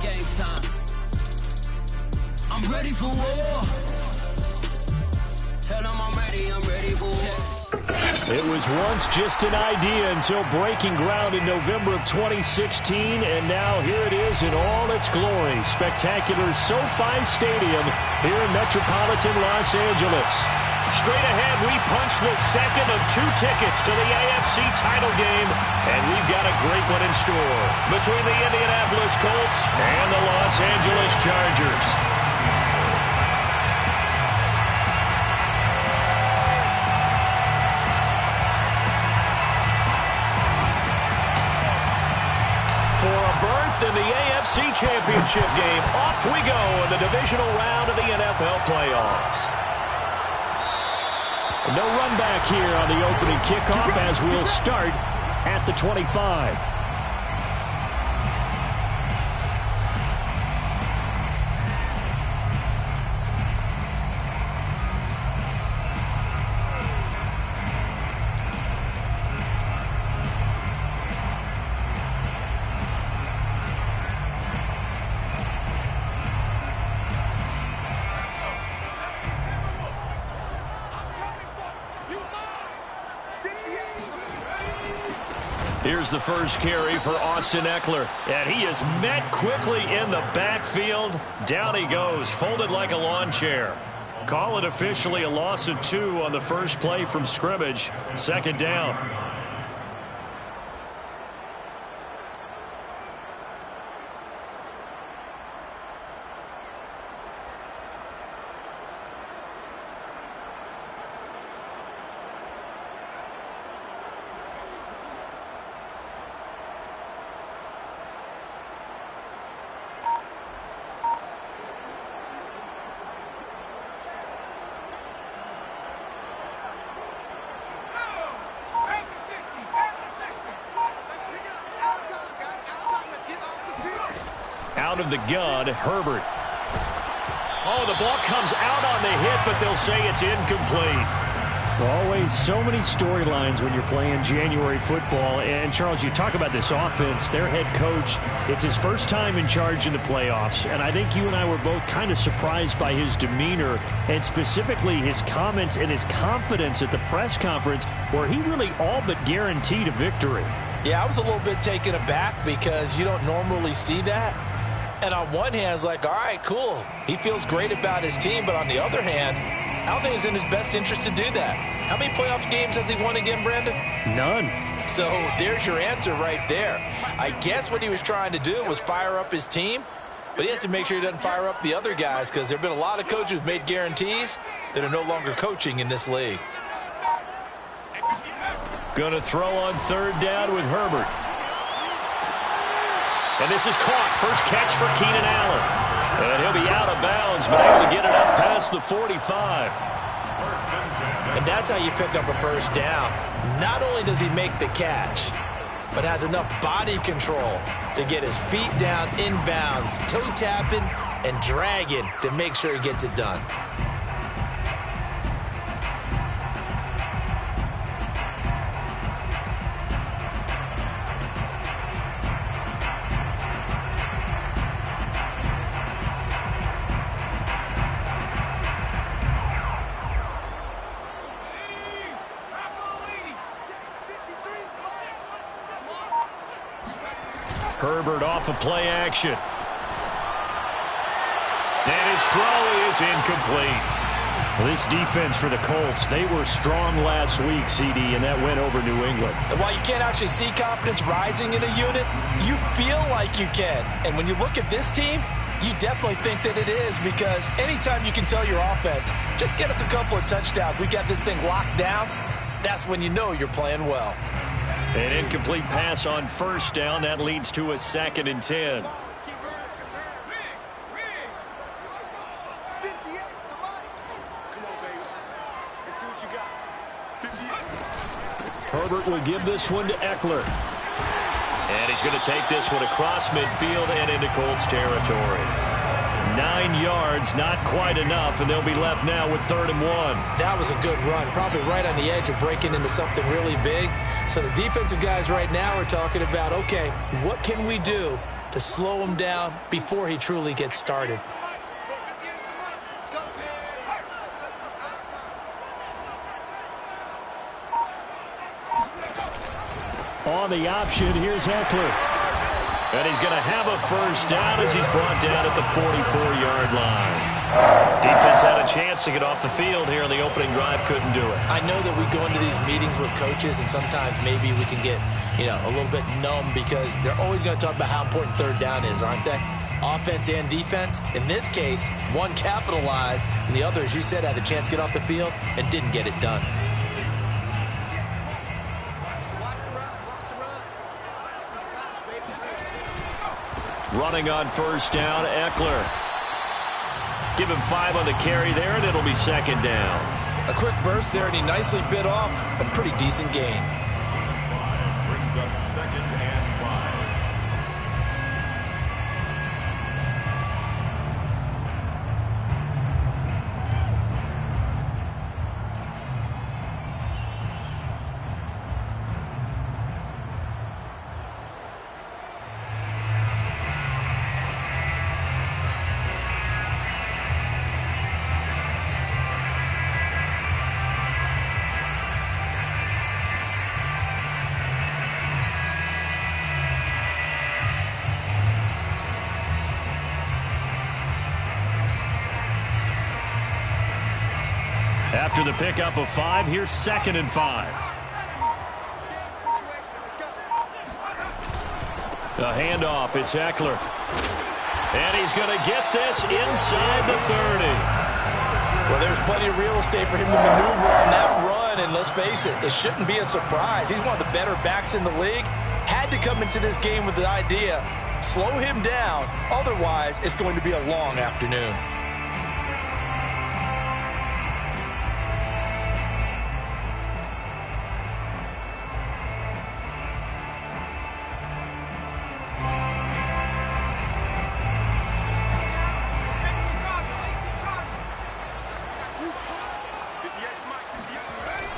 Game time. I'm ready for war. Tell them I'm ready for war. It was once just an idea until breaking ground in November of 2016, and now here it is in all its glory. Spectacular SoFi Stadium here in metropolitan Los Angeles. Straight ahead, we punch the second of 2 tickets to the AFC title game, and we've got a great one in store between the Indianapolis Colts and the Los Angeles Chargers. For a berth in the AFC Championship game, off we go in the divisional round of the NFL playoffs. No run back here on the opening kickoff as we'll start at the 25. Here's the first carry for Austin Eckler, and he is met quickly in the backfield. Down he goes, folded like a lawn chair. Call it officially a loss of 2 on the first play from scrimmage. Second down. Out of the gun, Herbert. Oh, the ball comes out on the hit, but they'll say it's incomplete. Always so many storylines when you're playing January football. And, Charles, you talk about this offense, their head coach, it's his first time in charge in the playoffs. And I think you and I were both kind of surprised by his demeanor and specifically his comments and his confidence at the press conference where he really all but guaranteed a victory. Yeah, I was a little bit taken aback because you don't normally see that. And on one hand, it's like, all right, cool. He feels great about his team. But on the other hand, I don't think it's in his best interest to do that. How many playoff games has he won again, Brandon? None. So there's your answer right there. I guess what he was trying to do was fire up his team. But he has to make sure he doesn't fire up the other guys because there have been a lot of coaches who've made guarantees that are no longer coaching in this league. Going to throw on third down with Herbert. And this is caught. First catch for Keenan Allen. And he'll be out of bounds, but able to get it up past the 45. And that's how you pick up a first down. Not only does he make the catch, but has enough body control to get his feet down inbounds, toe tapping and dragging to make sure he gets it done. Herbert off of play action. And his throw is incomplete. Well, this defense for the Colts, they were strong last week, CD, and that went over New England. And while you can't actually see confidence rising in a unit, you feel like you can. And when you look at this team, you definitely think that it is because anytime you can tell your offense, just get us a couple of touchdowns, we got this thing locked down, that's when you know you're playing well. An incomplete pass on first down. That leads to a 2nd and 10. Herbert will give this one to Eckler. And he's going to take this one across midfield and into Colts territory. 9 yards, not quite enough, and they'll be left now with 3rd and 1. That was a good run, probably right on the edge of breaking into something really big. So the defensive guys right now are talking about, okay, what can we do to slow him down before he truly gets started. On the option, here's Eckler. And he's going to have a first down as he's brought down at the 44-yard line. Defense had a chance to get off the field here on the opening drive, couldn't do it. I know that we go into these meetings with coaches, and sometimes maybe we can get, a little bit numb because they're always going to talk about how important third down is, aren't they? Offense and defense. In this case, one capitalized, and the other, as you said, had a chance to get off the field and didn't get it done. Running on first down, Eckler. Give him 5 on the carry there, and it'll be second down. A quick burst there, and he nicely bit off a pretty decent gain. Brings up second and 5. After the pickup of 5, here's second and 5. The handoff, it's Eckler. And he's going to get this inside the 30. Well, there's plenty of real estate for him to maneuver on that run, and let's face it, it shouldn't be a surprise. He's one of the better backs in the league. Had to come into this game with the idea, slow him down, otherwise it's going to be a long afternoon.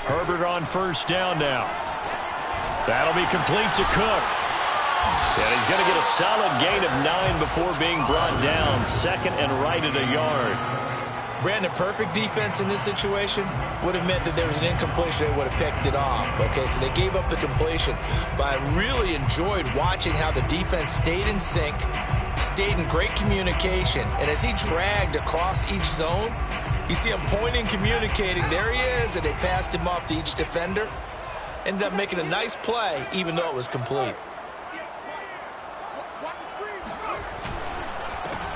Herbert on first down now. That'll be complete to Cook. And he's going to get a solid gain of 9 before being brought down. Second and right at a yard. Brandon, perfect defense in this situation would have meant that there was an incompletion. They would have picked it off. Okay, so they gave up the completion. But I really enjoyed watching how the defense stayed in sync, stayed in great communication. And as he dragged across each zone, you see him pointing, communicating. There he is, and they passed him off to each defender. Ended up making a nice play, even though it was complete.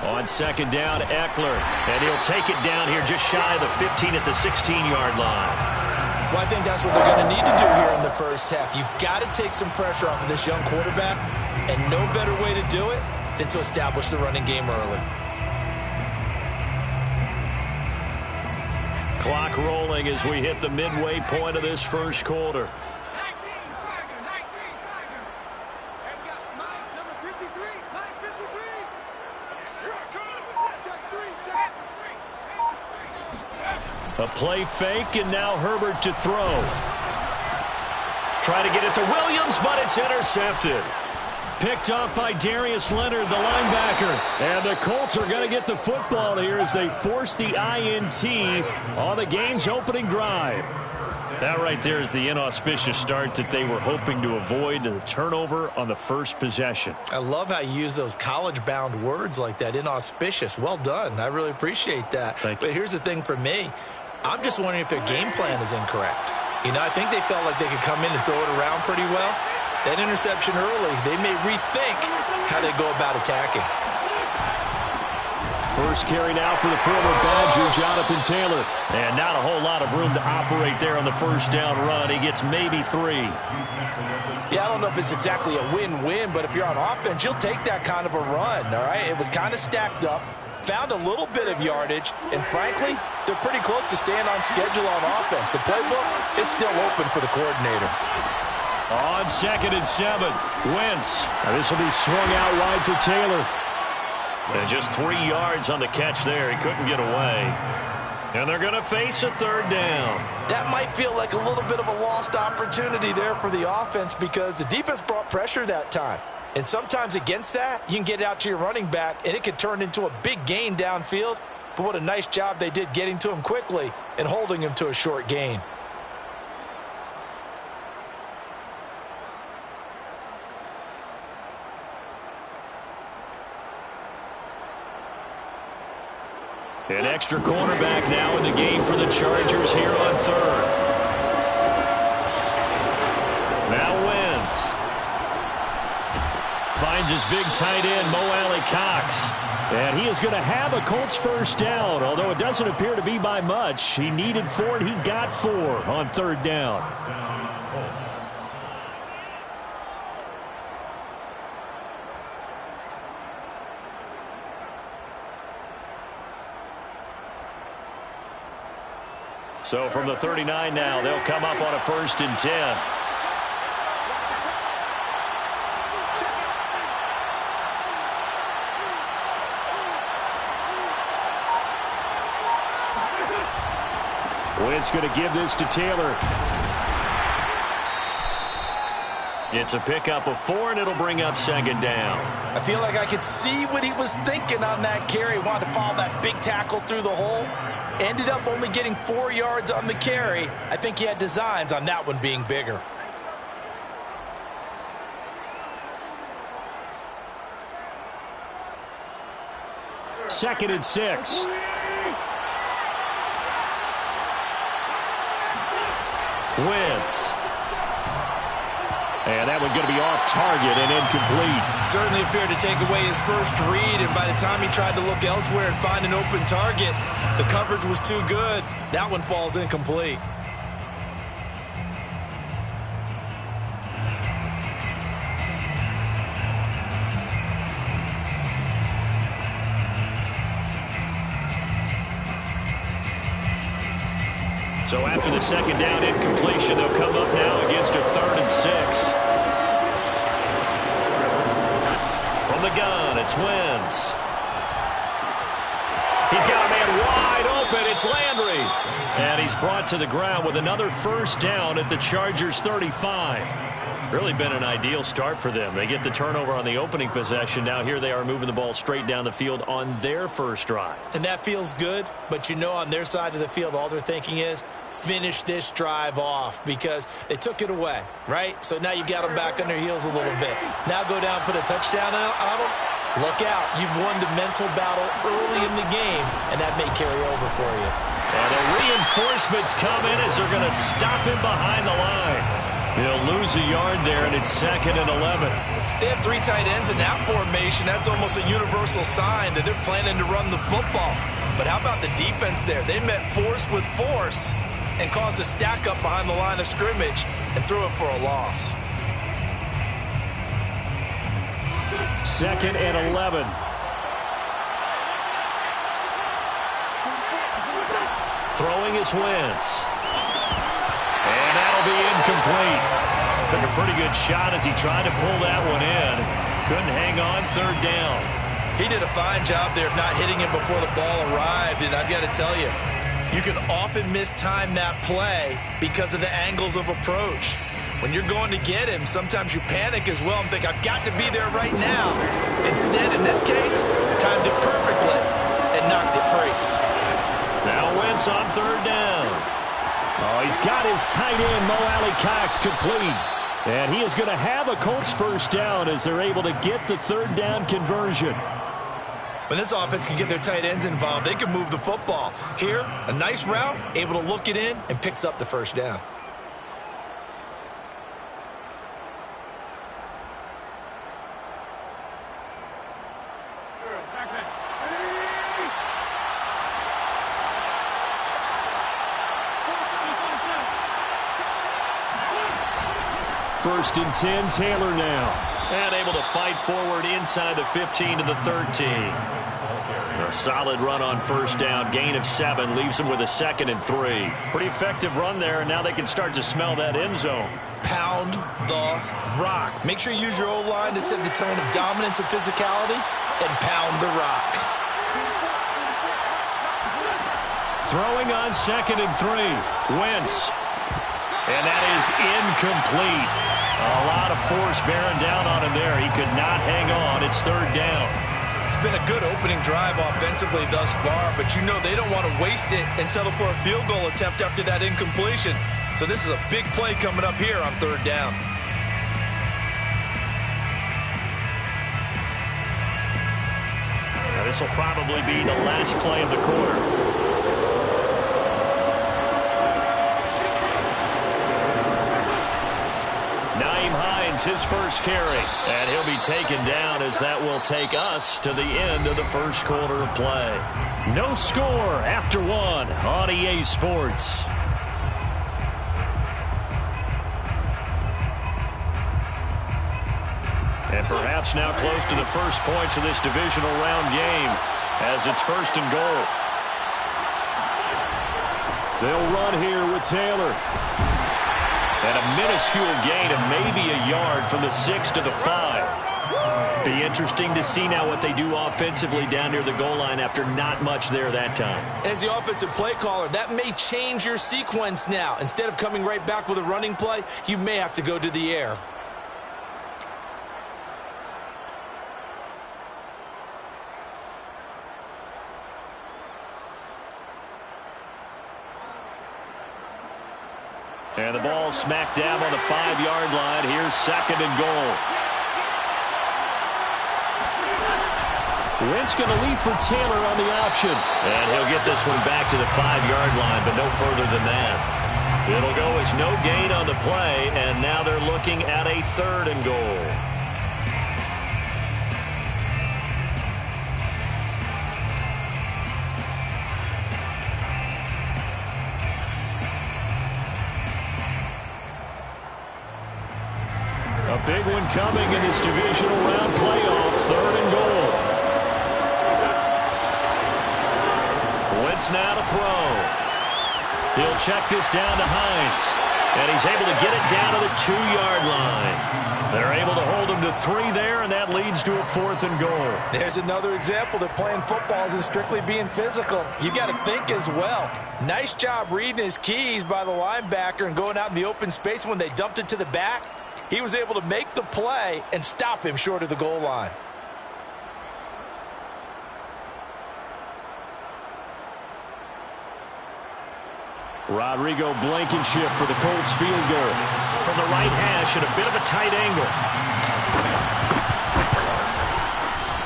On second down, Eckler. And he'll take it down here just shy of the 15 at the 16-yard line. Well, I think that's what they're going to need to do here in the first half. You've got to take some pressure off of this young quarterback, and no better way to do it than to establish the running game early. Clock rolling as we hit the midway point of this first quarter. A play fake, and now Herbert to throw. Try to get it to Williams, but it's intercepted. Picked up by Darius Leonard, the linebacker. And the Colts are going to get the football here as they force the INT on the game's opening drive. That right there is the inauspicious start that they were hoping to avoid, the turnover on the first possession. I love how you use those college-bound words like that, inauspicious. Well done. I really appreciate that. Thank you. But here's the thing for me. I'm just wondering if their game plan is incorrect. I think they felt like they could come in and throw it around pretty well. That interception early, they may rethink how they go about attacking. First carry now for the former Badger, Jonathan Taylor. And not a whole lot of room to operate there on the first down run. He gets maybe 3. Yeah, I don't know if it's exactly a win-win, but if you're on offense, you'll take that kind of a run, all right? It was kind of stacked up, found a little bit of yardage, and frankly, they're pretty close to staying on schedule on offense. The playbook is still open for the coordinator. On second and 7, Wentz. This will be swung out wide for Taylor. And just 3 yards on the catch there. He couldn't get away. And they're going to face a third down. That might feel like a little bit of a lost opportunity there for the offense because the defense brought pressure that time. And sometimes against that, you can get it out to your running back, and it could turn into a big gain downfield. But what a nice job they did getting to him quickly and holding him to a short gain. An extra cornerback now in the game for the Chargers here on third. Now Wentz. Finds his big tight end, Mo Alley-Cox. And he is going to have a Colts first down, although it doesn't appear to be by much. He needed 4, and he got 4 on third down. So from the 39 now, they'll come up on a 1st and 10. Wentz going to give this to Taylor. It's a pickup of 4, and it'll bring up 2nd down. I feel like I could see what he was thinking on that carry. Wanted to follow that big tackle through the hole. Ended up only getting 4 yards on the carry. I think he had designs on that one being bigger. Second and 6. Wentz. And that one going to be off target and incomplete. Certainly appeared to take away his first read, and by the time he tried to look elsewhere and find an open target, the coverage was too good. That one falls incomplete. So after the 2nd down incompletion, they'll come up now against a 3rd and 6. From the gun, it's Wentz. He's got a man wide open. It's Landry. And he's brought to the ground with another 1st down at the Chargers' 35. Really been an ideal start for them. They get the turnover on the opening possession. Now here they are moving the ball straight down the field on their first drive. And that feels good, but you know on their side of the field all they're thinking is finish this drive off because they took it away, right? So now you've got them back on their heels a little bit. Now go down, put a touchdown on them. Look out. You've won the mental battle early in the game, and that may carry over for you. And the reinforcements come in as they're going to stop him behind the line. He'll lose a yard there, and it's 2nd and 11. They have 3 tight ends in that formation. That's almost a universal sign that they're planning to run the football. But how about the defense there? They met force with force and caused a stack up behind the line of scrimmage and threw it for a loss. 2nd and 11. Throwing is Wentz. And that'll be incomplete. Took a pretty good shot as he tried to pull that one in. Couldn't hang on 3rd down. He did a fine job there of not hitting him before the ball arrived. And I've got to tell you, you can often mistime that play because of the angles of approach. When you're going to get him, sometimes you panic as well and think, I've got to be there right now. Instead, in this case, timed it perfectly and knocked it free. Now Wentz on 3rd down. Oh, he's got his tight end, Mo Alley-Cox, complete. And he is going to have a Colts first down as they're able to get the 3rd down conversion. When this offense can get their tight ends involved, they can move the football. Here, a nice route, able to look it in, and picks up the first down. First and 10, Taylor now. And able to fight forward inside the 15 to the 13. A solid run on 1st down. Gain of 7 leaves them with a 2nd and 3. Pretty effective run there, and now they can start to smell that end zone. Pound the rock. Make sure you use your O-line to set the tone of dominance and physicality, and pound the rock. Throwing on 2nd and 3. Wentz. And that is incomplete. A lot of force bearing down on him there. He could not hang on. It's 3rd down. It's been a good opening drive offensively thus far, but you know they don't want to waste it and settle for a field goal attempt after that incompletion. So this is a big play coming up here on 3rd down. Now this will probably be the last play of the quarter. His first carry, and he'll be taken down as that will take us to the end of the first quarter of play. No score after 1 on EA Sports. And perhaps now close to the first points of this divisional round game as it's 1st and goal. They'll run here with Taylor. And a minuscule gain of maybe a yard from the 6 to the 5. Be interesting to see now what they do offensively down near the goal line after not much there that time. As the offensive play caller, that may change your sequence now. Instead of coming right back with a running play, you may have to go to the air. And the ball smack dab on the 5-yard line. Here's 2nd and goal. Wentz going to lead for Taylor on the option. And he'll get this one back to the 5-yard line, but no further than that. It'll go as no gain on the play, and now they're looking at a 3rd and goal. A big one coming in this divisional round playoff. 3rd and goal. Wentz now to throw. He'll check this down to Hines. And he's able to get it down to the 2-yard line. They're able to hold him to 3 there, and that leads to a 4th and goal. There's another example that playing football isn't strictly being physical. You got to think as well. Nice job reading his keys by the linebacker and going out in the open space when they dumped it to the back. He was able to make the play and stop him short of the goal line. Rodrigo Blankenship for the Colts field goal. From the right hash at a bit of a tight angle.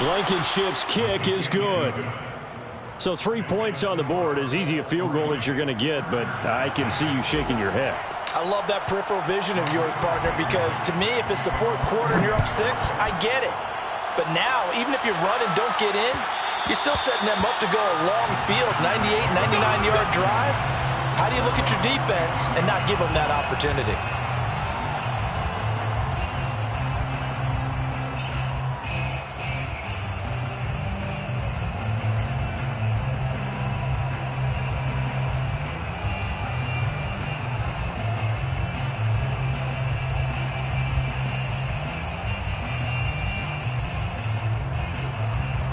Blankenship's kick is good. So 3 points on the board. As easy a field goal as you're going to get, but I can see you shaking your head. I love that peripheral vision of yours, partner, because to me, if it's the 4th quarter and you're up 6, I get it. But now, even if you run and don't get in, you're still setting them up to go a long field, 98, 99-yard drive. How do you look at your defense and not give them that opportunity?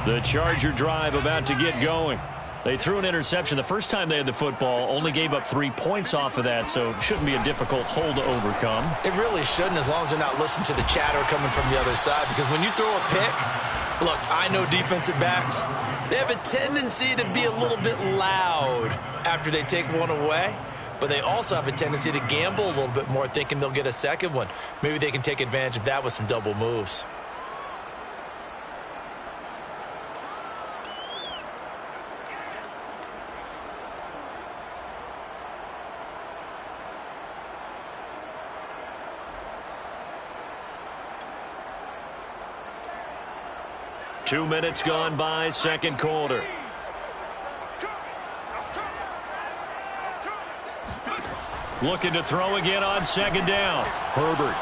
The Charger drive about to get going. They threw an interception the first time they had the football, only gave up 3 points off of that, so it shouldn't be a difficult hole to overcome. It really shouldn't, as long as they're not listening to the chatter coming from the other side, because when you throw a pick, look, I know defensive backs, they have a tendency to be a little bit loud after they take one away, but they also have a tendency to gamble a little bit more, thinking they'll get a second one. Maybe they can take advantage of that with some double moves. Two minutes gone by, second quarter. Looking to throw again on second down. Herbert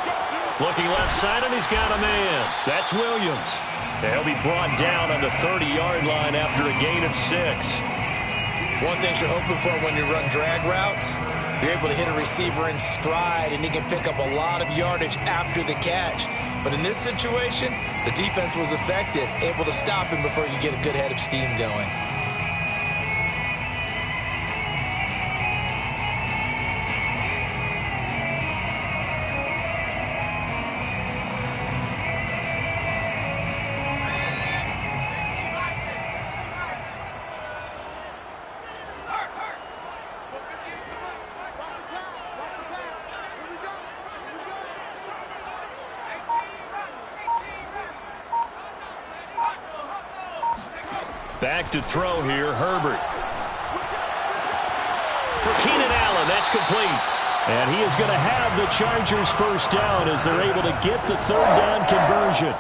looking left side, and he's got a man. That's Williams. He'll be brought down on the 30-yard line after a gain of 6. One thing you're hoping for when you run drag routes, you're able to hit a receiver in stride, and he can pick up a lot of yardage after the catch. But in this situation, the defense was effective, able to stop him before you get a good head of steam going. Back to throw here, Herbert. For Keenan Allen, that's complete. And he is going to have the Chargers first down as they're able to get the third down conversion.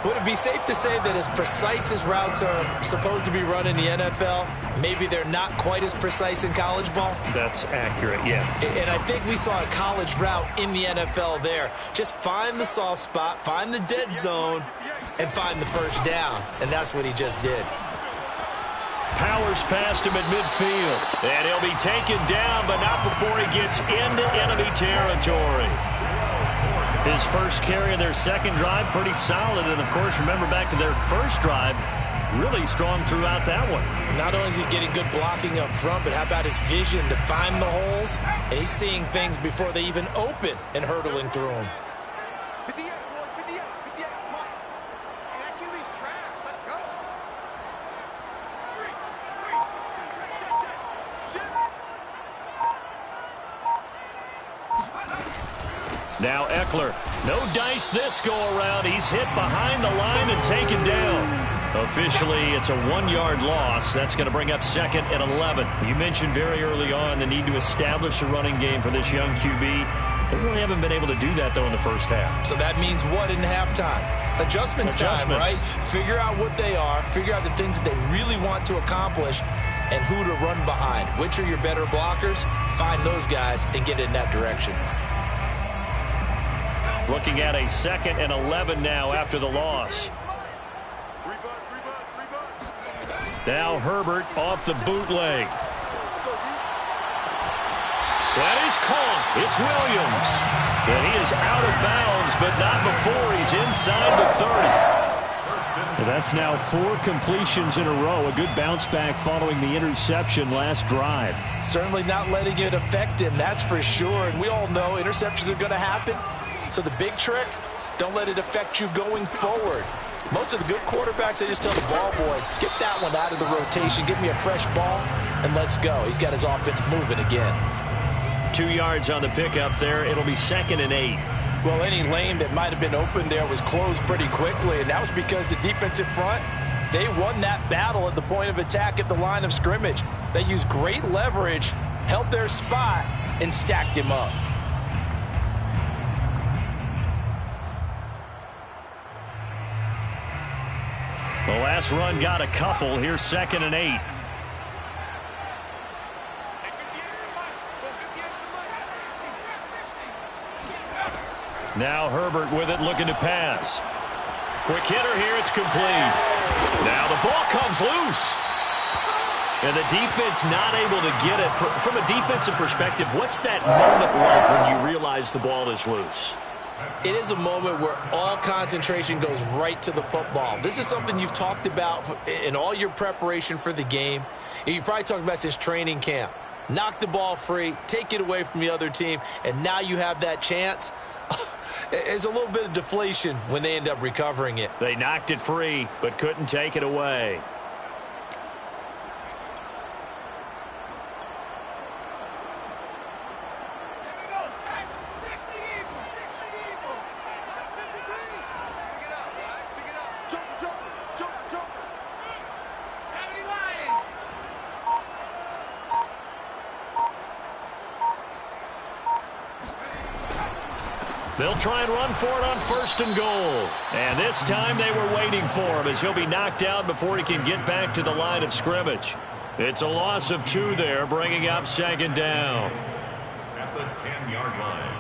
Would it be safe to say that as precise as routes are supposed to be run in the NFL, maybe they're not quite as precise in college ball? That's accurate, yeah. And I think we saw a college route in the NFL there. Just find the soft spot, find the dead zone, and find the first down. And that's what he just did. Powers past him at midfield. And he'll be taken down, but not before he gets into enemy territory. His first carry of their second drive, pretty solid. And, of course, remember back to their first drive, really strong throughout that one. Not only is he getting good blocking up front, but how about his vision to find the holes? And he's seeing things before they even open and hurdling through them. Now Eckler. No dice this go-around. He's hit behind the line and taken down. Officially, it's a 1-yard loss. That's going to bring up second and 11. You mentioned very early on the need to establish a running game for this young QB. They really haven't been able to do that, though, in the first half. So that means what in halftime? Adjustments time, right? Figure out what they are. Figure out the things that they really want to accomplish and who to run behind. Which are your better blockers? Find those guys and get in that direction. Looking at a second and 11 now after the loss. Now Herbert off the bootleg. That is caught. It's Williams. And he is out of bounds, but not before he's inside the 30. That's now 4 completions in a row. A good bounce back following the interception last drive. Certainly not letting it affect him, that's for sure. And we all know interceptions are going to happen. So the big trick, don't let it affect you going forward. Most of the good quarterbacks, they just tell the ball boy, get that one out of the rotation, give me a fresh ball, and let's go. He's got his offense moving again. 2 yards on the pickup there. It'll be second and 8. Well, any lane that might have been open there was closed pretty quickly, and that was because the defensive front, they won that battle at the point of attack at the line of scrimmage. They used great leverage, held their spot, and stacked him up. The last run got a couple. Here's second and 8. Now Herbert with it, looking to pass. Quick hitter here, it's complete. Now the ball comes loose. And the defense not able to get it. From a defensive perspective, what's that moment like when you realize the ball is loose? It is a moment where all concentration goes right to the football. This is something you've talked about in all your preparation for the game. And you probably talked about since training camp. Knock the ball free, take it away from the other team, and now you have that chance. There's a little bit of deflation when they end up recovering it. They knocked it free, but couldn't take it away. They'll try and run for it on first and goal. And this time they were waiting for him as he'll be knocked out before he can get back to the line of scrimmage. It's a loss of 2 there, bringing up second down. At the 10-yard line.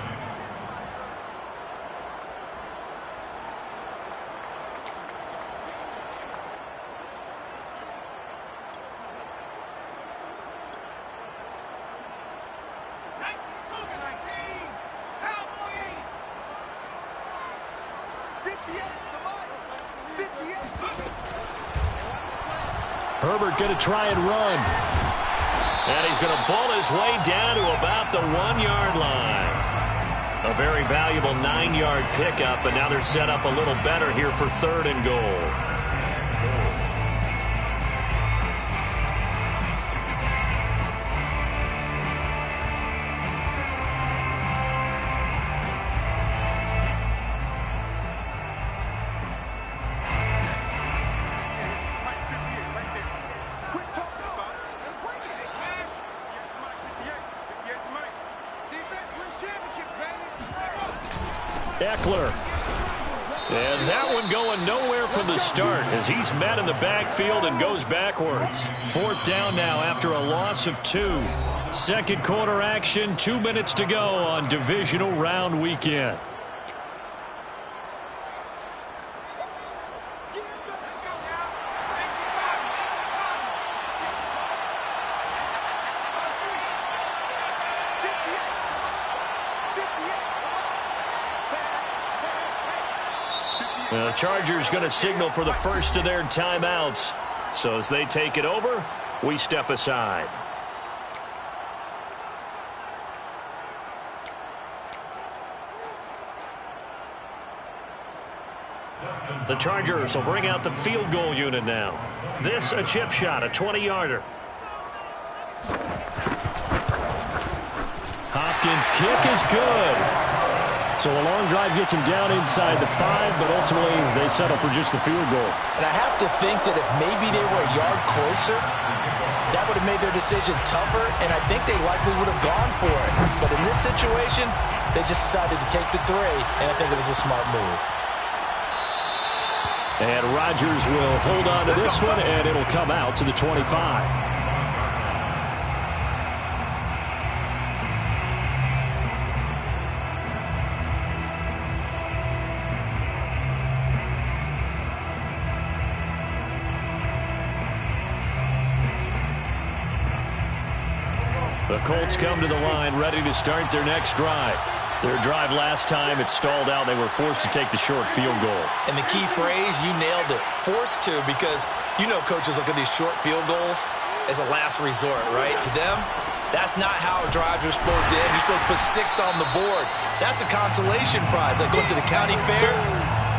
Herbert going to try and run. And he's going to ball his way down to about the 1-yard line. A very valuable 9-yard pickup, but now they're set up a little better here for third and goal. Eckler. And that one going nowhere from the start as he's met in the backfield and goes backwards. 4th down now after a loss of 2. Second quarter action, 2 minutes to go on divisional round weekend. The Chargers going to signal for the first of their timeouts. So as they take it over, we step aside. The Chargers will bring out the field goal unit now. This a chip shot, a 20-yarder. Hopkins' kick is good. So a long drive gets him down inside the 5, but ultimately they settle for just the field goal. And I have to think that if maybe they were a yard closer, that would have made their decision tougher, and I think they likely would have gone for it. But in this situation, they just decided to take the 3, and I think it was a smart move. And Rodgers will hold on to this one, and it'll come out to the 25. The Colts come to the line ready to start their next drive. Their drive last time, it stalled out. They were forced to take the short field goal. And the key phrase, you nailed it, forced to, because you know coaches look at these short field goals as a last resort, right? To them, that's not how drives are supposed to end. You're supposed to put 6 on the board. That's a consolation prize. Like going to the county fair,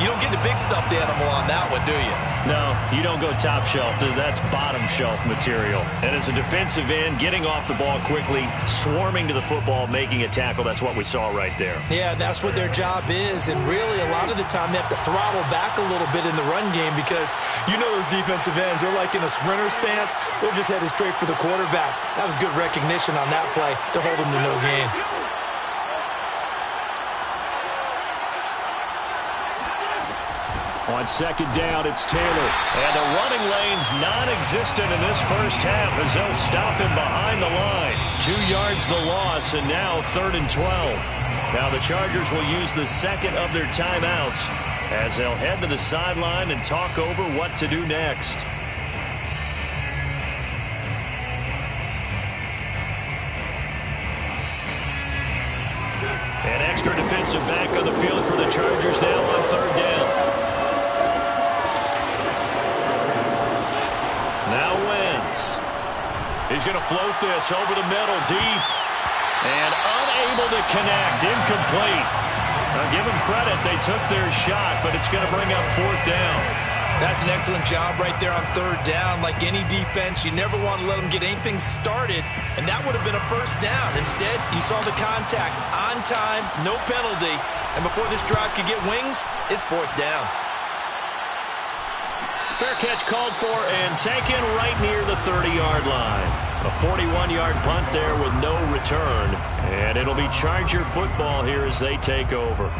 you don't get the big stuffed animal on that one, do you? No, you don't go top shelf. That's bottom shelf material. And as a defensive end, getting off the ball quickly, swarming to the football, making a tackle, that's what we saw right there. Yeah, that's what their job is. And really, a lot of the time, they have to throttle back a little bit in the run game because you know those defensive ends, they're like in a sprinter stance. They're just headed straight for the quarterback. That was good recognition on that play to hold them to no gain. On second down, it's Taylor. And the running lane's non-existent in this first half as they'll stop him behind the line. 2 yards the loss, and now 3rd and 12. Now the Chargers will use the second of their timeouts as they'll head to the sideline and talk over what to do next. An extra defensive back on the field for the Chargers now on 3rd down. Now Wentz. He's going to float this over the middle, deep. And unable to connect, incomplete. Now give them credit, they took their shot, but it's going to bring up 4th down. That's an excellent job right there on 3rd down. Like any defense, you never want to let them get anything started, and that would have been a 1st down. Instead, you saw the contact on time, no penalty, and before this drive could get wings, it's 4th down. Fair catch called for and taken right near the 30-yard line. A 41-yard punt there with no return. And it'll be Charger football here as they take over.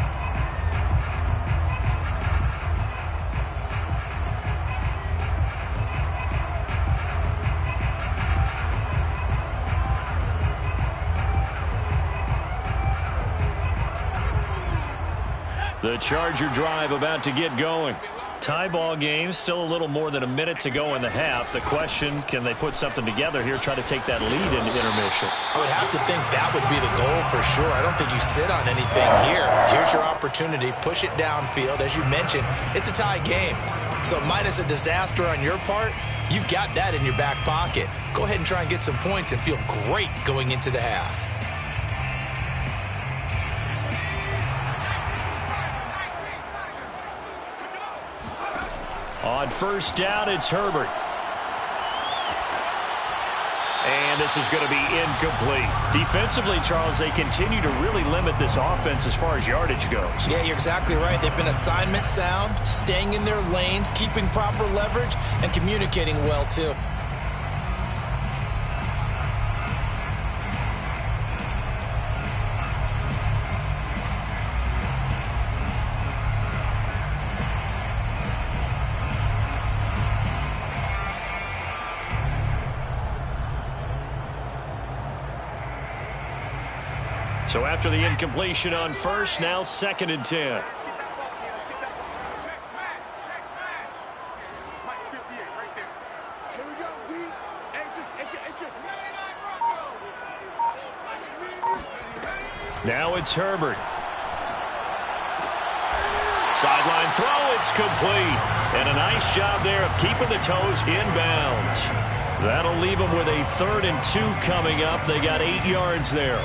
The Charger drive about to get going. Tie ball game, still a little more than a minute to go in the half. The question, can they put something together here, try to take that lead into intermission? I would have to think that would be the goal for sure. I don't think you sit on anything here. Here's your opportunity. Push it downfield. As you mentioned, it's a tie game. So minus a disaster on your part, you've got that in your back pocket. Go ahead and try and get some points and feel great going into the half. On 1st down, it's Herbert. And this is going to be incomplete. Defensively, Charles, they continue to really limit this offense as far as yardage goes. Yeah, you're exactly right. They've been assignment sound, staying in their lanes, keeping proper leverage, and communicating well, too. So after the incompletion on first, now 2nd and 10. Now it's Herbert. Sideline throw, it's complete. And a nice job there of keeping the toes inbounds. That'll leave them with a 3rd and 2 coming up. They got 8 yards there.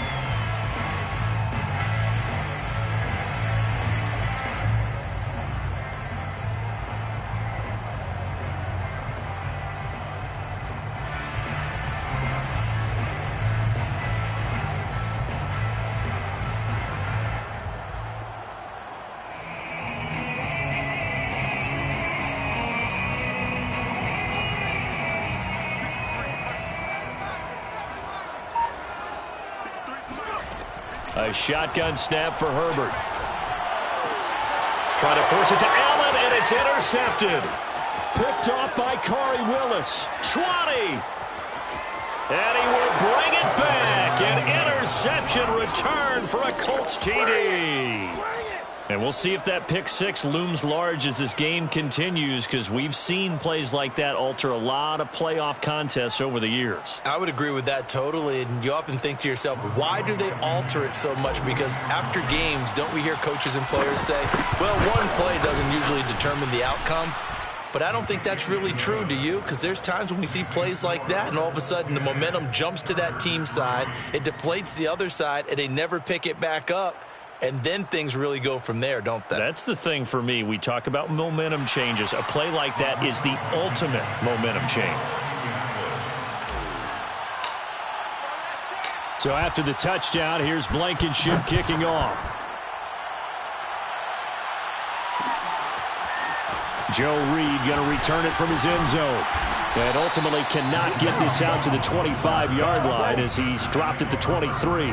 A shotgun snap for Herbert. Trying to force it to Allen, and it's intercepted. Picked off by Corey Willis. 20. And he will bring it back. An interception return for a Colts TD. And we'll see if that pick six looms large as this game continues, because we've seen plays like that alter a lot of playoff contests over the years. I would agree with that totally, and you often think to yourself, why do they alter it so much? Because after games, don't we hear coaches and players say, well, one play doesn't usually determine the outcome? But I don't think that's really true, do you? Because there's times when we see plays like that, and all of a sudden the momentum jumps to that team side, it deflates the other side, and they never pick it back up. And then things really go from there, don't they? That's the thing for me. We talk about momentum changes. A play like that is the ultimate momentum change. So after the touchdown, here's Blankenship kicking off. Joe Reed going to return it from his end zone. And ultimately cannot get this out to the 25-yard line as he's dropped at the 23.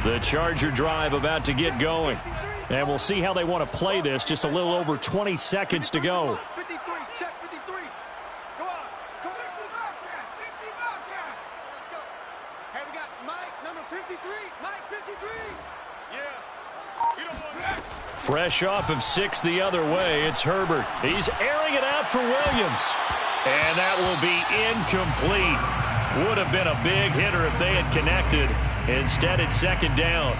The Charger drive about to get going. And we'll see how they want to play this. Just a little over 20 seconds to go. 53, check 53. Go on. 60 Bobcat, 60 Bobcat. Let's go. Hey, we got Mike, number 53. Mike, 53. Yeah. You don't want that. Fresh off of 6 the other way, it's Herbert. He's airing it out for Williams. And that will be incomplete. Would have been a big hitter if they had connected. Instead, it's second down.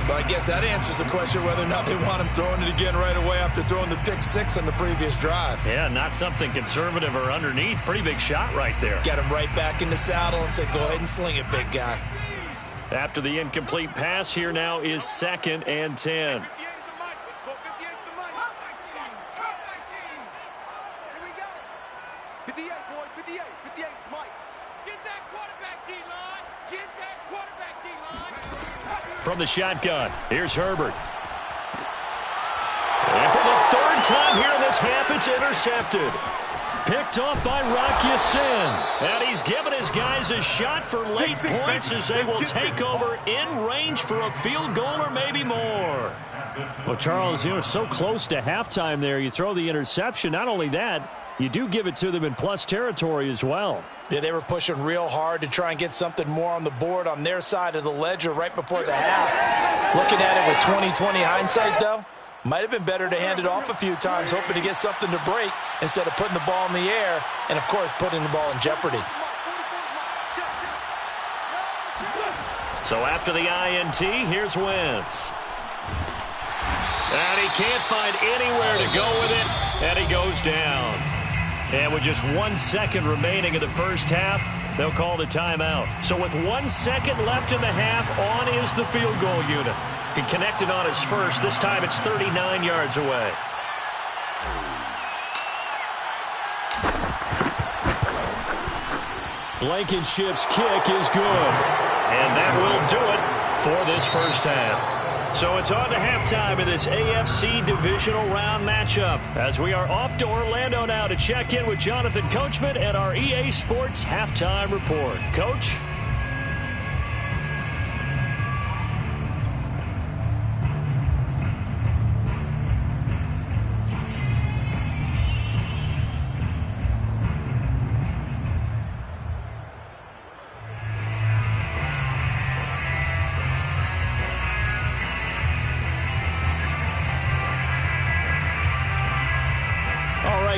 But I guess that answers the question whether or not they want him throwing it again right away after throwing the pick six on the previous drive. Yeah, not something conservative or underneath. Pretty big shot right there. Get him right back in the saddle and say, go ahead and sling it, big guy. After the incomplete pass, here now is 2nd and 10. From the shotgun, here's Herbert. And for the 3rd time here in this half, it's intercepted. Picked off by Rock Ya-Sin. And he's given his guys a shot for late points as they will take over in range for a field goal or maybe more. Well, Charles, you know, so close to halftime there. You throw the interception. Not only that, you do give it to them in plus territory as well. Yeah, they were pushing real hard to try and get something more on the board on their side of the ledger right before the half. Looking at it with 20/20 hindsight, though, might have been better to hand it off a few times, hoping to get something to break instead of putting the ball in the air and, of course, putting the ball in jeopardy. So after the INT, here's Wentz. And he can't find anywhere to go with it, and he goes down. And with just 1 second remaining in the first half, they'll call the timeout. So with 1 second left in the half, on is the field goal unit. He connected on his first. This time it's 39 yards away. Blankenship's kick is good. And that will do it for this first half. So it's on to halftime in this AFC divisional round matchup as we are off to Orlando now to check in with Jonathan Coachman and our EA Sports halftime report. Coach?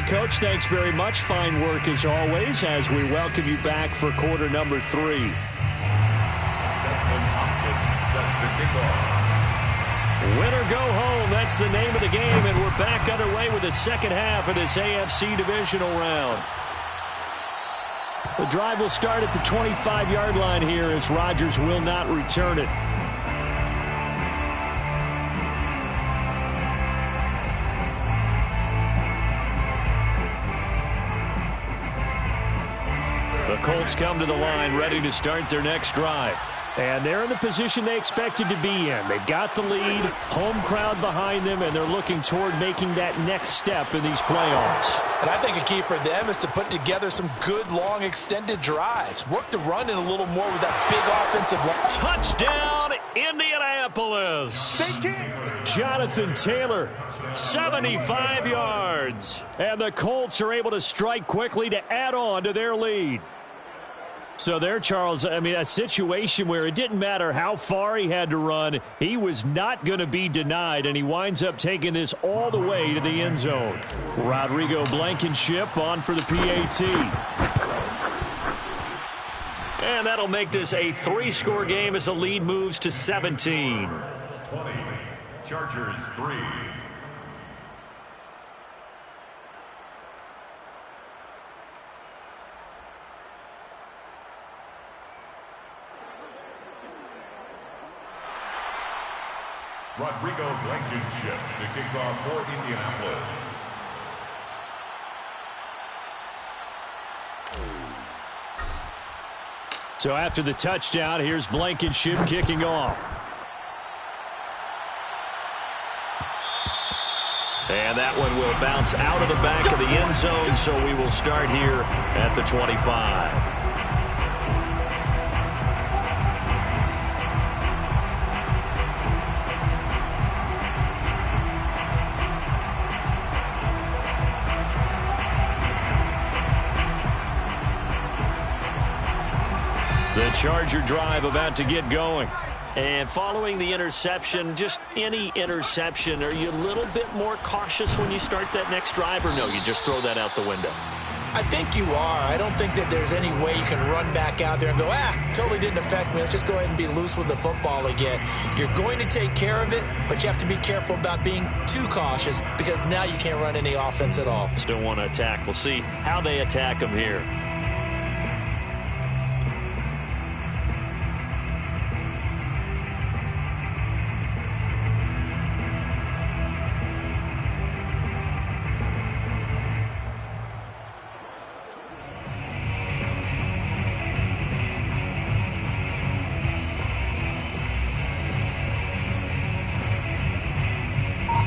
Coach, thanks very much. Fine work as always as we welcome you back for quarter number 3. Desmond Hopkins set to kick off. Win or go home, that's the name of the game, and we're back underway with the second half of this AFC divisional round. The drive will start at the 25-yard line here as Rodgers will not return it. The Colts come to the line ready to start their next drive. And they're in the position they expected to be in. They've got the lead, home crowd behind them, and they're looking toward making that next step in these playoffs. And I think a key for them is to put together some good, long, extended drives. Work the run in a little more with that big offensive line. Touchdown, Indianapolis. Jonathan Taylor, 75 yards. And the Colts are able to strike quickly to add on to their lead. So there, Charles, I mean, a situation where it didn't matter how far he had to run, he was not going to be denied, and he winds up taking this all the way to the end zone. Rodrigo Blankenship on for the PAT. And that'll make this a 3-score game as the lead moves to 17. 20, Chargers 3. Rodrigo Blankenship to kick off for Indianapolis. So after the touchdown, here's Blankenship kicking off. And that one will bounce out of the back of the end zone, so we will start here at the 25. The Charger drive about to get going. And following the interception, just any interception, are you a little bit more cautious when you start that next drive, or no, you just throw that out the window? I think you are. I don't think that there's any way you can run back out there and go, totally didn't affect me. Let's just go ahead and be loose with the football again. You're going to take care of it, but you have to be careful about being too cautious because now you can't run any offense at all. Still want to attack. We'll see how they attack them here.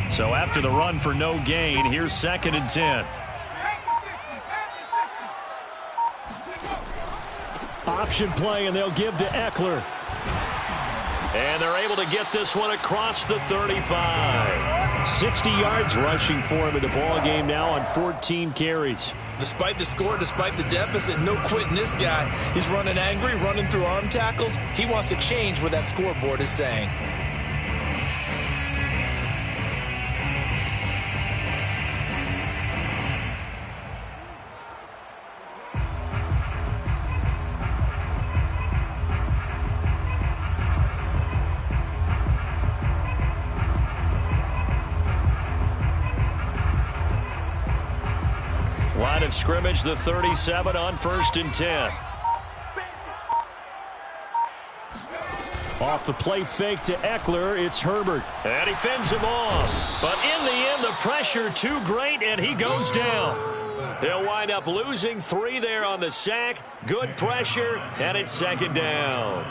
So after the run for no gain, here's 2nd and 10. Option play, and they'll give to Eckler. And they're able to get this one across the 35. 60 yards rushing for him in the ball game now on 14 carries. Despite the score, despite the deficit, no quitting this guy. He's running angry, running through arm tackles. He wants to change what that scoreboard is saying. Line of scrimmage, the 37 on 1st and 10. Off the play fake to Eckler, it's Herbert. And he fends him off. But in the end, the pressure too great, and he goes down. They'll wind up losing 3 there on the sack. Good pressure, and it's 2nd down.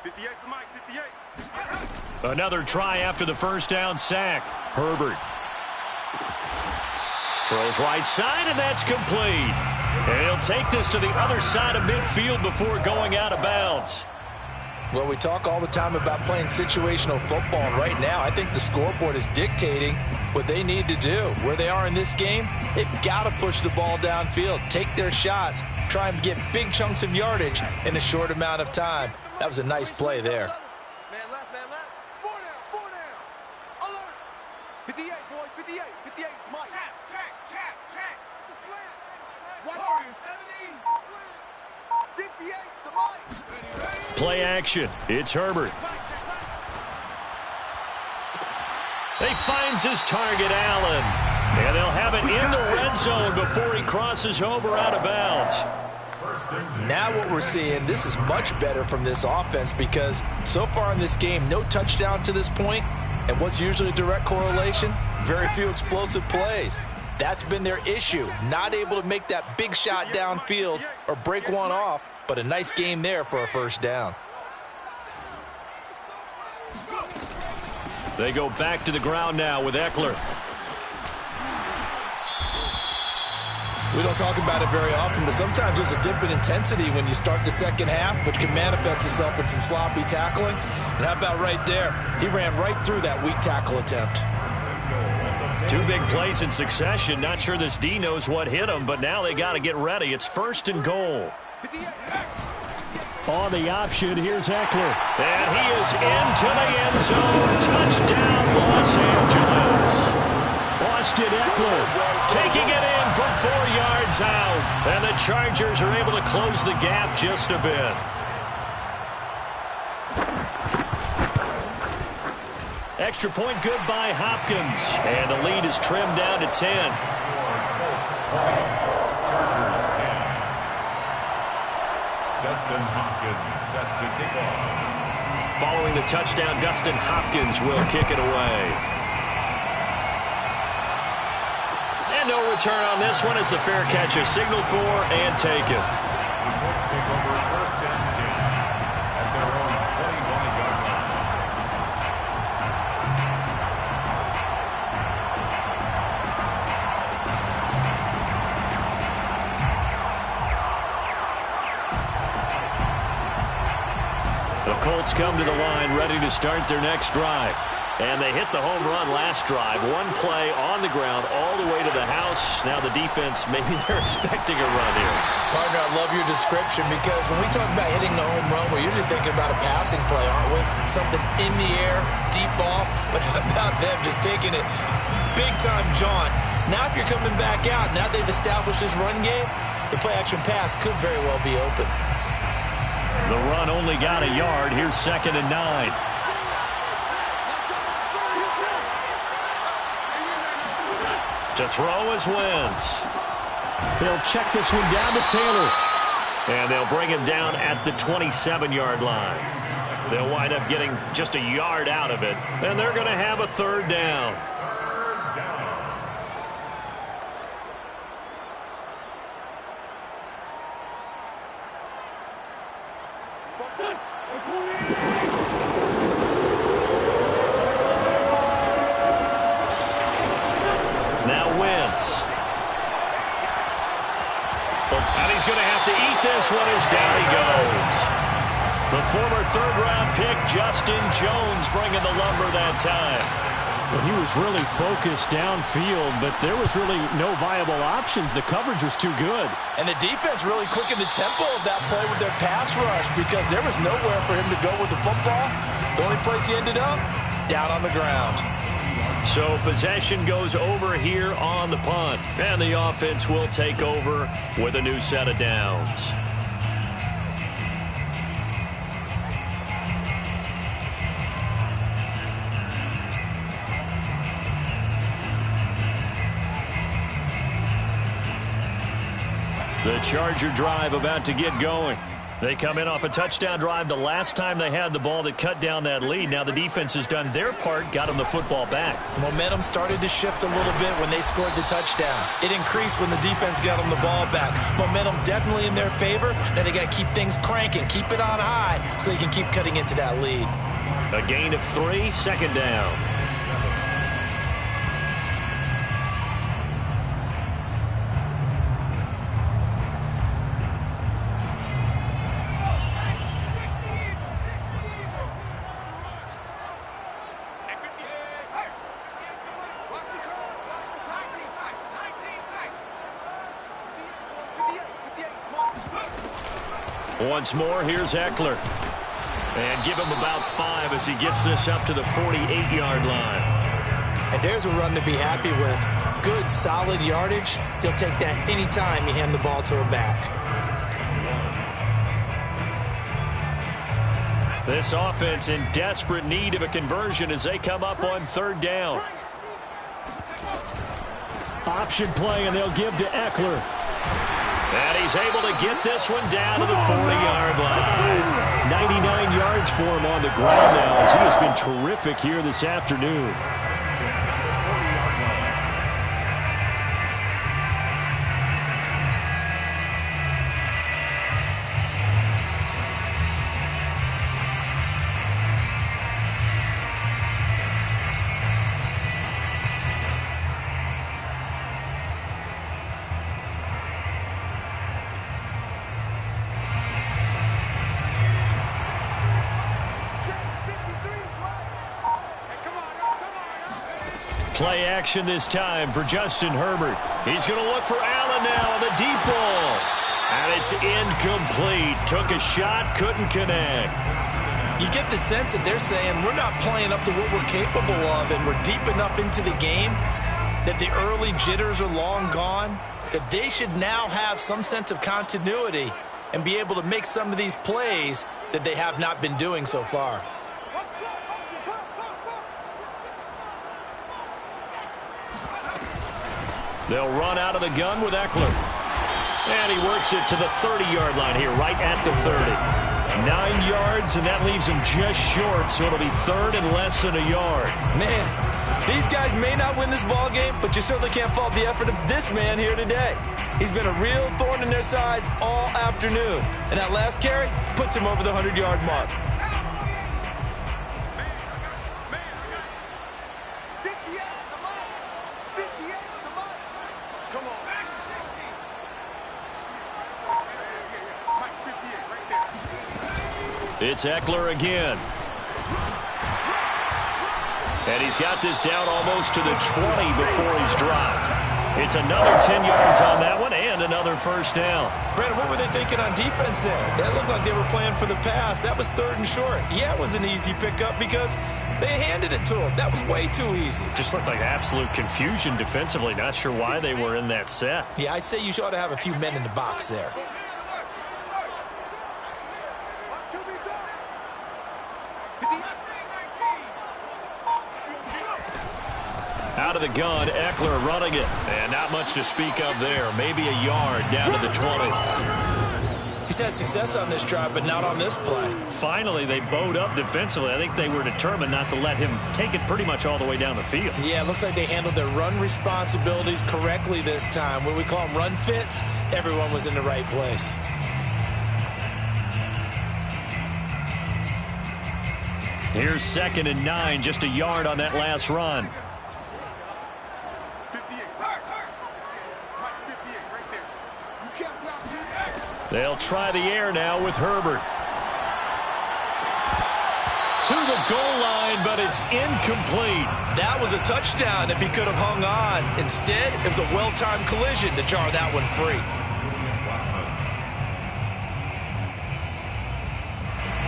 58 for Mike, 58. Another try after the first down sack. Herbert throws right side, and that's complete. And he'll take this to the other side of midfield before going out of bounds. Well, we talk all the time about playing situational football, and right now I think the scoreboard is dictating what they need to do. Where they are in this game, they've got to push the ball downfield, take their shots, try and get big chunks of yardage in a short amount of time. That was a nice play there. Man left, man left. 4 down. Alert. 58, boys, 58. 58, it's Mike. Check. Just land. Warrior 70. 58's to Mike. Play action. It's Herbert. He finds his target, Allen. And they'll have it in the red zone before he crosses over out of bounds. Now what we're seeing, this is much better from this offense because so far in this game, no touchdown to this point. And what's usually a direct correlation? Very few explosive plays. That's been their issue. Not able to make that big shot downfield or break one off, but a nice game there for a first down. They go back to the ground now with Eckler. We don't talk about it very often, but sometimes there's a dip in intensity when you start the second half, which can manifest itself in some sloppy tackling. And how about right there? He ran right through that weak tackle attempt. Two big plays in succession. Not sure this D knows what hit him, but now they got to get ready. It's 1st and goal. On the option, here's Eckler. And he is into the end zone. Touchdown, Los Angeles. Austin Eckler taking it in from 4 yards out. And the Chargers are able to close the gap just a bit. Extra point good by Hopkins. And the lead is trimmed down to 10. Chargers 10. Dustin Hopkins set to kick off. Following the touchdown, Dustin Hopkins will kick it away. And no return on this one as the fair catch is signaled for and taken. The Colts take over 1st and 10 at their own 21-yard line. The Colts come to the line ready to start their next drive. And they hit the home run last drive. One play on the ground all the way to the house. Now the defense, maybe they're expecting a run here. Partner, I love your description because when we talk about hitting the home run, we're usually thinking about a passing play, aren't we? Something in the air, deep ball. But how about them just taking it big-time jaunt? Now if you're coming back out, now they've established this run game, the play-action pass could very well be open. The run only got a yard. Here's 2nd and 9. To throw is Wentz. They'll check this one down to Taylor. And they'll bring him down at the 27-yard line. They'll wind up getting just a yard out of it. And they're going to have a 3rd down. Now Wentz. And he's going to have to eat this one as down he goes. The former 3rd-round pick, Justin Jones, bringing the lumber that time. Well, he was really focused downfield, but there was really no viable options. The coverage was too good. And the defense really quickened the tempo of that play with their pass rush because there was nowhere for him to go with the football. The only place he ended up, down on the ground. So possession goes over here on the punt. And the offense will take over with a new set of downs. The Charger drive about to get going. They come in off a touchdown drive the last time they had the ball that cut down that lead. Now the defense has done their part, got them the football back. Momentum started to shift a little bit when they scored the touchdown. It increased when the defense got them the ball back. Momentum definitely in their favor. Now they got to keep things cranking, keep it on high so they can keep cutting into that lead. A gain of 3, second down. Once more, here's Eckler. And give him about 5 as he gets this up to the 48-yard line. And there's a run to be happy with. Good, solid yardage. He'll take that anytime you hand the ball to a back. This offense in desperate need of a conversion as they come up on third down. Option play, and they'll give to Eckler. And he's able to get this one down to the 40-yard line. 99 yards for him on the ground now as he has been terrific here this afternoon. Play action this time for Justin Herbert. He's going to look for Allen now on the deep ball. And it's incomplete. Took a shot, couldn't connect. You get the sense that they're saying we're not playing up to what we're capable of, and we're deep enough into the game that the early jitters are long gone, that they should now have some sense of continuity and be able to make some of these plays that they have not been doing so far. They'll run out of the gun with Eckler. And he works it to the 30-yard line here, right at the 30. 9 yards, and that leaves him just short, so it'll be third and less than a yard. Man, these guys may not win this ball game, but you certainly can't fault the effort of this man here today. He's been a real thorn in their sides all afternoon. And that last carry puts him over the 100-yard mark. It's Eckler again. And he's got this down almost to the 20 before he's dropped. It's another 10 yards on that one and another first down. Brandon, what were they thinking on defense there? That looked like they were playing for the pass. That was third and short. Yeah, it was an easy pickup because they handed it to him. That was way too easy. Just looked like absolute confusion defensively. Not sure why they were in that set. Yeah, I'd say you ought to have a few men in the box there. Out of the gun, Eckler running it. And not much to speak of there. Maybe a yard down to the 20. He's had success on this drive, but not on this play. Finally, they bowed up defensively. I think they were determined not to let him take it pretty much all the way down the field. Yeah, it looks like they handled their run responsibilities correctly this time. What we call them run fits, everyone was in the right place. Here's 2nd and 9, just a yard on that last run. They'll try the air now with Herbert. To the goal line, but it's incomplete. That was a touchdown if he could have hung on. Instead, it was a well-timed collision to jar that one free.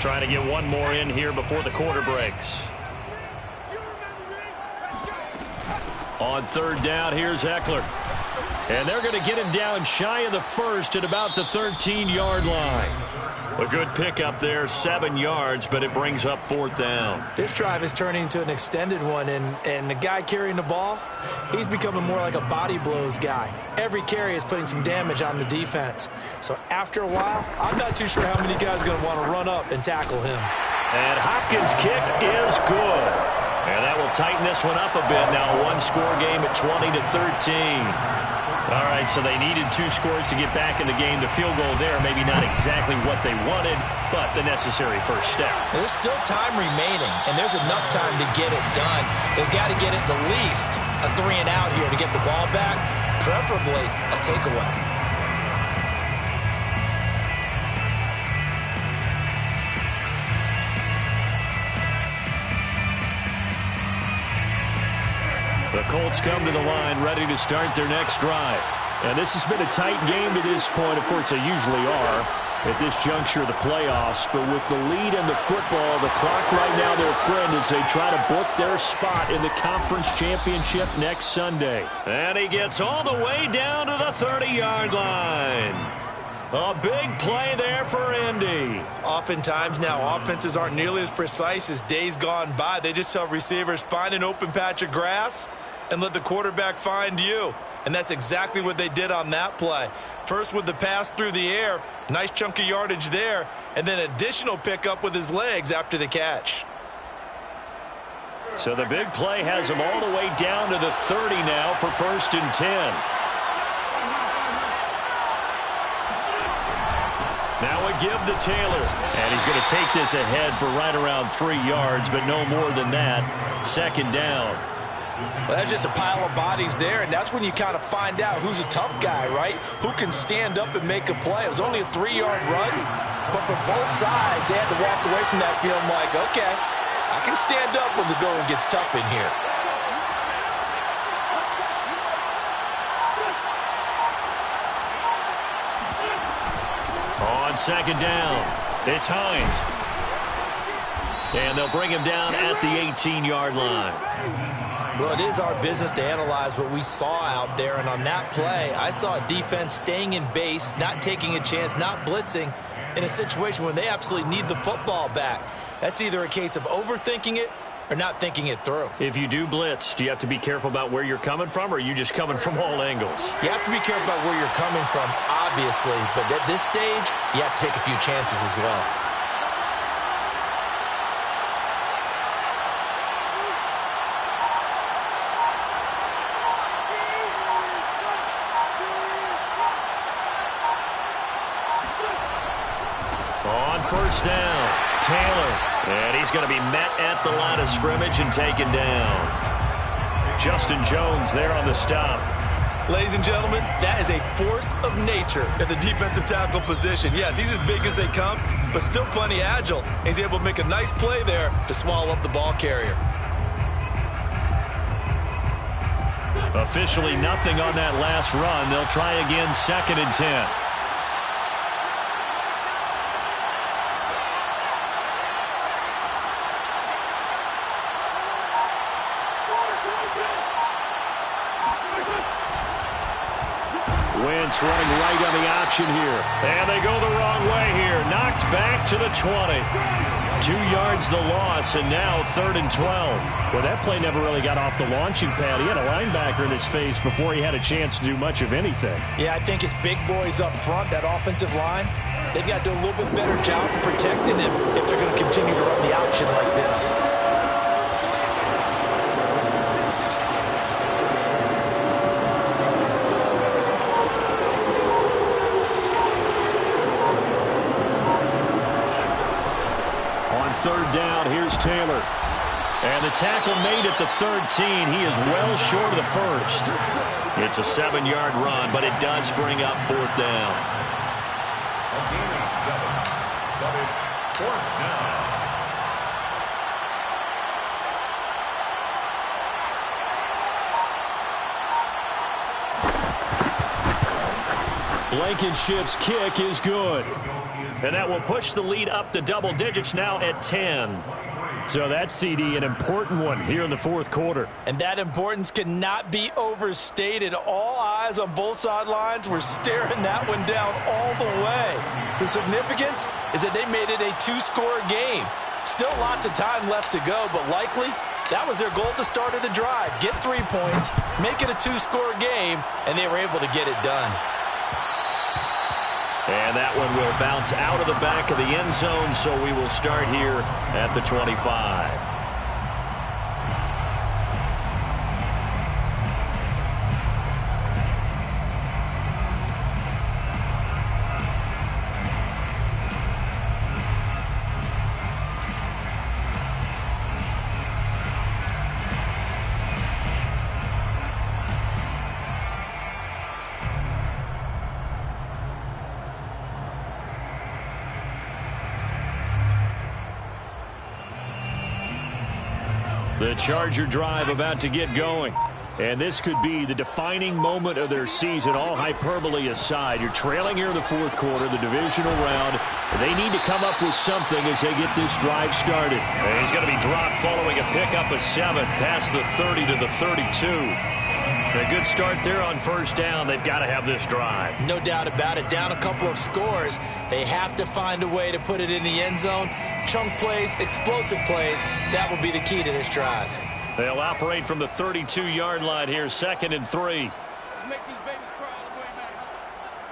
Trying to get one more in here before the quarter breaks. On third down, here's Eckler. And they're going to get him down shy of the first at about the 13-yard line. A good pickup there, 7 yards, but it brings up 4th down. This drive is turning into an extended one, and the guy carrying the ball, he's becoming more like a body blows guy. Every carry is putting some damage on the defense. So after a while, I'm not too sure how many guys are going to want to run up and tackle him. And Hopkins' kick is good. And that will tighten this one up a bit now. One-score game at 20-13. All right, so they needed 2 scores to get back in the game. The field goal there, maybe not exactly what they wanted, but the necessary first step. There's still time remaining, and there's enough time to get it done. They've got to get it the least a 3-and-out here to get the ball back, preferably a takeaway. The Colts come to the line ready to start their next drive. And this has been a tight game to this point. Of course, they usually are at this juncture of the playoffs. But with the lead in the football, the clock right now their friend as they try to book their spot in the conference championship next Sunday. And he gets all the way down to the 30-yard line. A big play there for Indy. Oftentimes now, offenses aren't nearly as precise as days gone by. They just tell receivers, find an open patch of grass and let the quarterback find you. And that's exactly what they did on that play. First with the pass through the air, nice chunk of yardage there, and then additional pickup with his legs after the catch. So the big play has him all the way down to the 30 now for 1st and 10. Now a give to Taylor. And he's going to take this ahead for right around 3 yards, but no more than that. 2nd down. Well, that's just a pile of bodies there, and that's when you kind of find out who's a tough guy, right? Who can stand up and make a play. It was only a 3-yard run, but for both sides, they had to walk away from that feeling like, okay, I can stand up when the going gets tough in here. On 2nd down, it's Hines. And they'll bring him down at the 18-yard line. Well, it is our business to analyze what we saw out there, and on that play, I saw a defense staying in base, not taking a chance, not blitzing, in a situation where they absolutely need the football back. That's either a case of overthinking it or not thinking it through. If you do blitz, do you have to be careful about where you're coming from, or are you just coming from all angles? You have to be careful about where you're coming from, obviously, but at this stage, you have to take a few chances as well. On 1st down, Taylor. And he's going to be met at the line of scrimmage and taken down. Justin Jones there on the stop. Ladies and gentlemen, that is a force of nature at the defensive tackle position. Yes, he's as big as they come, but still plenty agile. He's able to make a nice play there to swallow up the ball carrier. Officially nothing on that last run. They'll try again, 2nd and 10. Wentz running right on the option here. And they go the wrong way here. Knocked back to the 20. 2 yards the loss, and now 3rd and 12. Well, that play never really got off the launching pad. He had a linebacker in his face before he had a chance to do much of anything. Yeah, I think it's big boys up front, that offensive line. They've got to do a little bit better job of protecting him if they're going to continue to run the option like this. On 3rd down, here's Taylor. And the tackle made at the 13. He is well short of the first. It's a 7-yard run, but it does bring up 4th down. A gain of 7, but it's 4th down. Blankenship's kick is good. And that will push the lead up to double digits now at 10. So that CD, an important one here in the fourth quarter. And that importance cannot be overstated. All eyes on both sidelines were staring that one down all the way. The significance is that they made it a two-score game. Still lots of time left to go, but likely that was their goal at the start of the drive. Get 3 points, make it a two-score game, and they were able to get it done. And that one will bounce out of the back of the end zone, so we will start here at the 25. The Charger drive about to get going. And this could be the defining moment of their season, all hyperbole aside. You're trailing here in the fourth quarter, the divisional round. They need to come up with something as they get this drive started. And he's going to be dropped following a pickup of 7 past the 30 to the 32. A good start there on first down. They've got to have this drive. No doubt about it. Down a couple of scores. They have to find a way to put it in the end zone. Chunk plays, explosive plays. That will be the key to this drive. They'll operate from the 32-yard line here, 2nd and 3. Let's make these babies cry all the way back.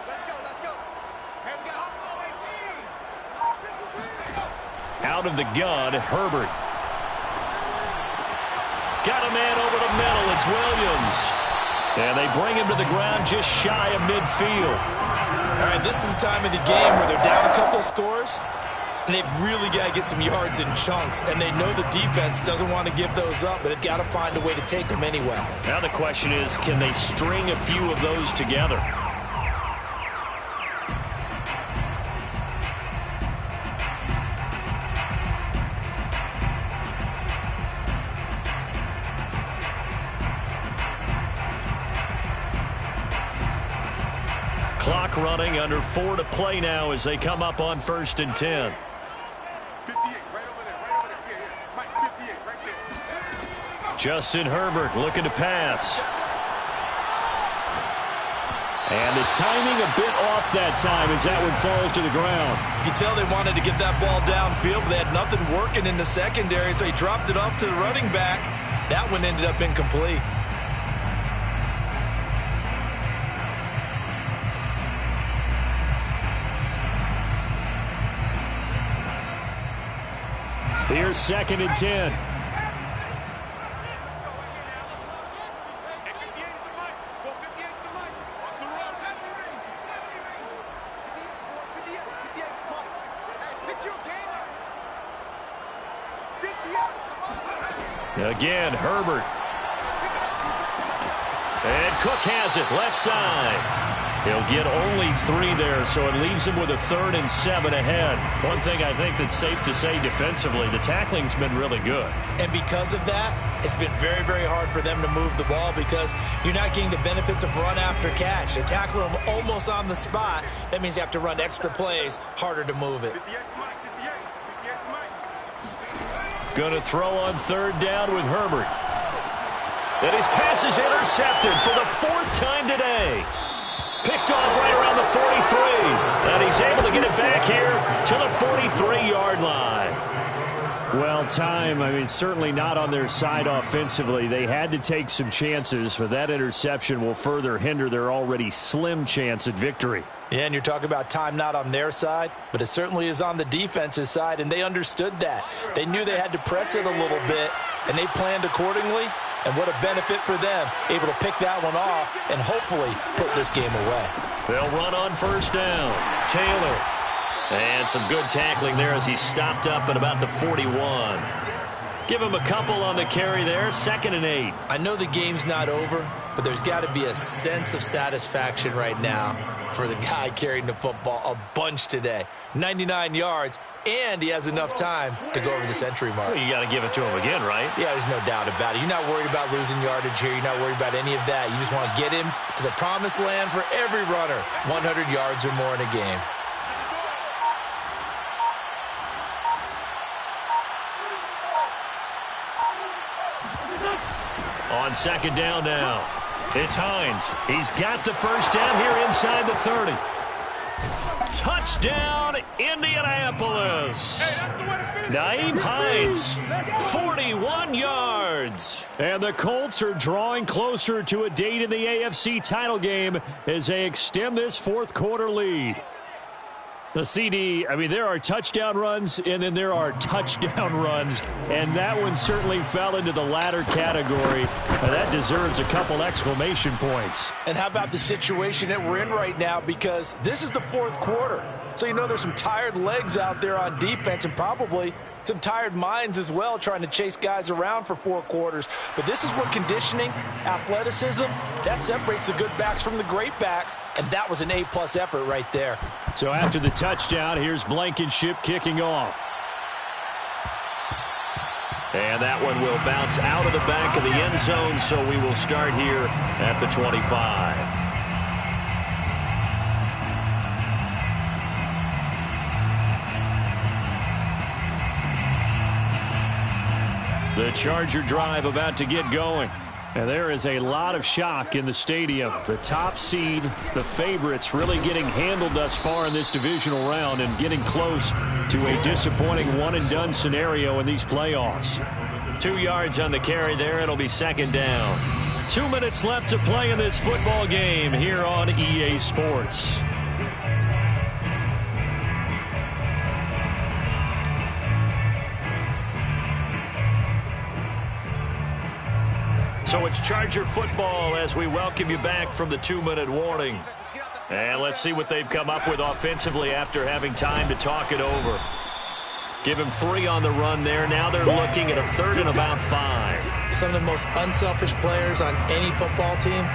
Let's go, let's go. Here we go. Out of the gun, Herbert. Got a man over the middle. It's Williams. And they bring him to the ground just shy of midfield. All right, this is the time of the game where they're down a couple of scores, and they've really got to get some yards in chunks. And they know the defense doesn't want to give those up, but they've got to find a way to take them anyway. Now the question is, can they string a few of those together? Clock running, under 4 to play now as they come up on 1st and 10. 58, right over there, right over there. Yeah, Mike, 58, right there. Justin Herbert looking to pass. And the timing a bit off that time as that one falls to the ground. You can tell they wanted to get that ball downfield, but they had nothing working in the secondary, so he dropped it off to the running back. That one ended up incomplete. Here's 2nd and 10. Again, Herbert. And Cook has it, left side. He'll get only 3 there, so it leaves him with a 3rd and 7 ahead. One thing I think that's safe to say defensively, the tackling's been really good. And because of that, it's been very, very hard for them to move the ball because you're not getting the benefits of run after catch. They tackle him almost on the spot. That means you have to run extra plays, harder to move it. Going to throw on 3rd down with Herbert. And his pass is intercepted for the 4th time today. Picked off right around the 43. And he's able to get it back here to the 43-yard line. Well, time, I mean, certainly not on their side offensively. They had to take some chances, but that interception will further hinder their already slim chance at victory. Yeah, and you're talking about time not on their side, but it certainly is on the defense's side, and they understood that. They knew they had to press it a little bit, and they planned accordingly. And what a benefit for them, able to pick that one off and hopefully put this game away. They'll run on 1st down. Taylor. And some good tackling there as he stopped up at about the 41. Give him a couple on the carry there. 2nd and 8. I know the game's not over, but there's got to be a sense of satisfaction right now for the guy carrying the football a bunch today. 99 yards, and he has enough time to go over the century mark. Well, you got to give it to him again, right? Yeah, there's no doubt about it. You're not worried about losing yardage here. You're not worried about any of that. You just want to get him to the promised land for every runner. 100 yards or more in a game. On second down now. It's Hines. He's got the first down here inside the 30. Touchdown, Indianapolis. Nyheim Hines, 41 yards. And the Colts are drawing closer to a date in the AFC title game as they extend this fourth quarter lead. The CD, I mean, there are touchdown runs, and then there are touchdown runs, and that one certainly fell into the latter category. That deserves a couple exclamation points. And how about the situation that we're in right now, because this is the fourth quarter. So you know there's some tired legs out there on defense and probably some tired minds as well trying to chase guys around for 4 quarters. But this is where conditioning, athleticism, that separates the good backs from the great backs, and that was an A-plus effort right there. So after the touchdown, here's Blankenship kicking off. And that one will bounce out of the back of the end zone, so we will start here at the 25. The Charger drive about to get going. And there is a lot of shock in the stadium. The top seed, the favorites, really getting handled thus far in this divisional round and getting close to a disappointing one-and-done scenario in these playoffs. 2 yards on the carry there. It'll be second down. 2 minutes left to play in this football game here on EA Sports. So it's Charger football as we welcome you back from the 2-minute warning. And let's see what they've come up with offensively after having time to talk it over. Give him 3 on the run there. Now they're looking at a 3rd and about 5. Some of the most unselfish players on any football team,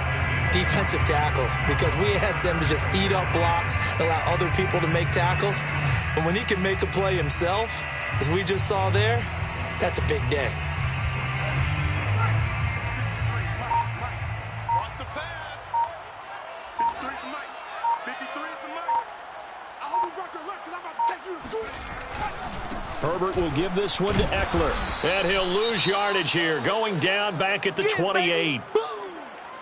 defensive tackles, because we ask them to just eat up blocks, allow other people to make tackles. But when he can make a play himself, as we just saw there, that's a big day. Herbert will give this one to Eckler. And he'll lose yardage here, going down back at the 28.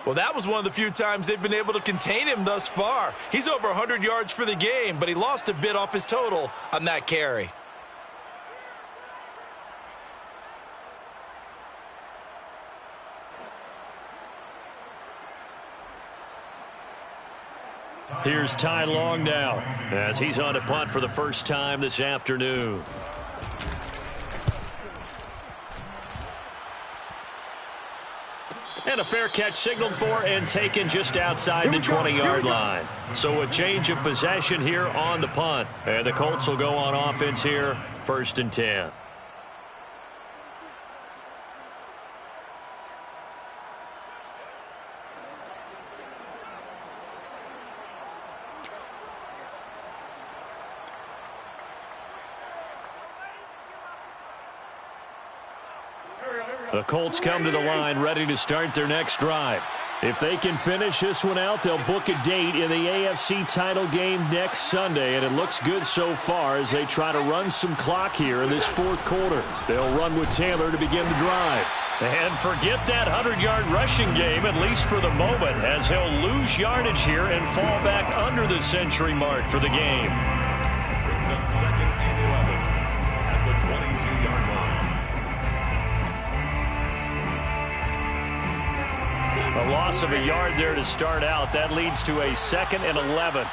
Well, that was one of the few times they've been able to contain him thus far. He's over 100 yards for the game, but he lost a bit off his total on that carry. Here's Ty Long now as he's on to punt for the first time this afternoon. And a fair catch signaled for and taken just outside the 20-yard line. So a change of possession here on the punt. And the Colts will go on offense here, 1st and 10. The Colts come to the line ready to start their next drive. If they can finish this one out, they'll book a date in the AFC title game next Sunday, and it looks good so far as they try to run some clock here in this 4th quarter. They'll run with Taylor to begin the drive. And forget that 100-yard rushing game, at least for the moment, as he'll lose yardage here and fall back under the century mark for the game. Brings up 2nd and 11 at the 22-yard line. A loss of a yard there to start out. That leads to a 2nd and 11.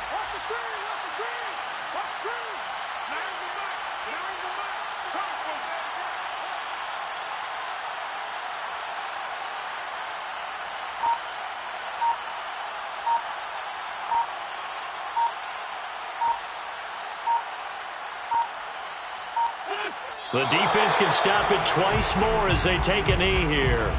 The defense can stop it twice more as they take a knee here.